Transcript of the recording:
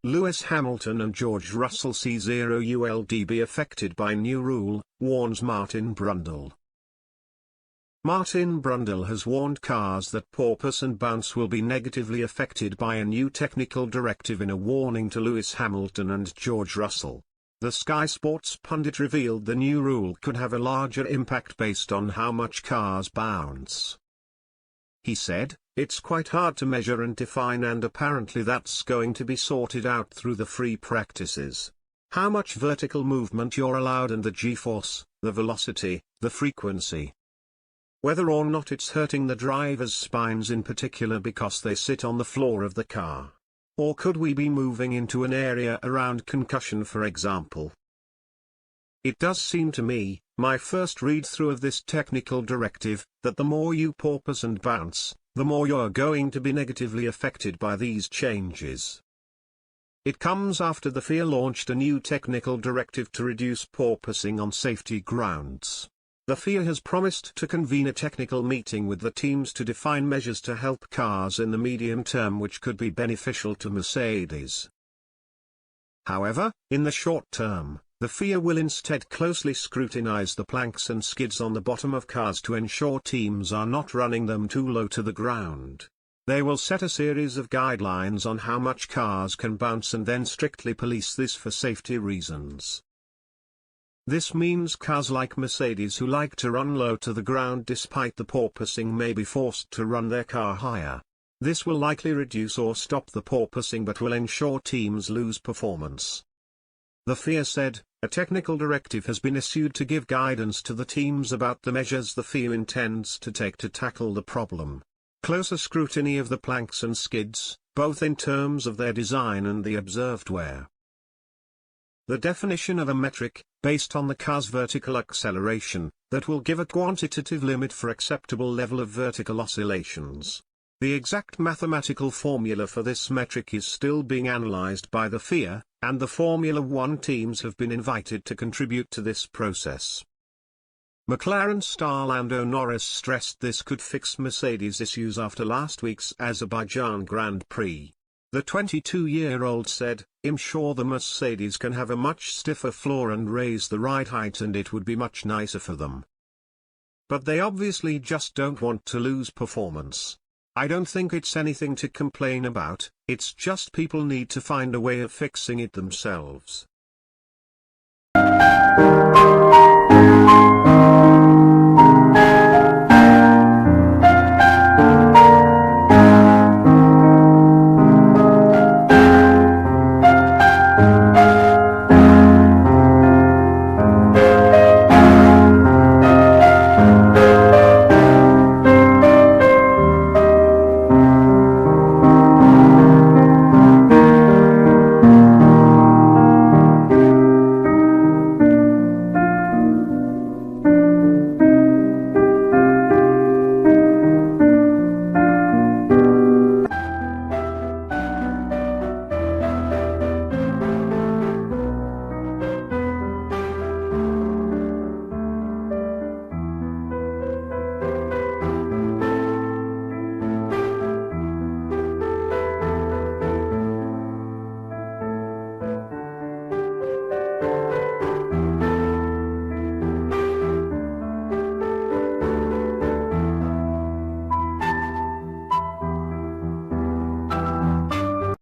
Lewis Hamilton and George Russell c0uld be affected by new rule, warns Martin Brundle. Martin Brundle has warned cars that porpoise and bounce will be negatively affected by a new technical directive in a warning to Lewis Hamilton and George Russell. The Sky Sports pundit revealed the new rule could have a larger impact based on how much cars bounce. He said, "It's quite hard to measure and define, and apparently that's going to be sorted out through the free practices. How much vertical movement you're allowed and the g-force, the velocity, the frequency. Whether or not it's hurting the driver's spines in particular because they sit on the floor of the car. Or could we be moving into an area around concussion, for example? It does seem to me, my first read-through of this technical directive, that the more you porpoise and bounce, the more you're going to be negatively affected by these changes." It comes after the FIA launched a new technical directive to reduce porpoising on safety grounds. The FIA has promised to convene a technical meeting with the teams to define measures to help cars in the medium term, which could be beneficial to Mercedes. However, in the short term, the FIA will instead closely scrutinize the planks and skids on the bottom of cars to ensure teams are not running them too low to the ground. They will set a series of guidelines on how much cars can bounce and then strictly police this for safety reasons. This means cars like Mercedes who like to run low to the ground despite the porpoising may be forced to run their car higher. This will likely reduce or stop the porpoising but will ensure teams lose performance. The FIA said, a technical directive has been issued to give guidance to the teams about the measures the FIA intends to take to tackle the problem. Closer scrutiny of the planks and skids, both in terms of their design and the observed wear. The definition of a metric, based on the car's vertical acceleration, that will give a quantitative limit for acceptable level of vertical oscillations. The exact mathematical formula for this metric is still being analyzed by the FIA, and the Formula One teams have been invited to contribute to this process. McLaren star Lando Norris stressed this could fix Mercedes' issues after last week's Azerbaijan Grand Prix. The 22-year-old said, "I'm sure the Mercedes can have a much stiffer floor and raise the ride height, and it would be much nicer for them. But they obviously just don't want to lose performance. I don't think it's anything to complain about, it's just people need to find a way of fixing it themselves."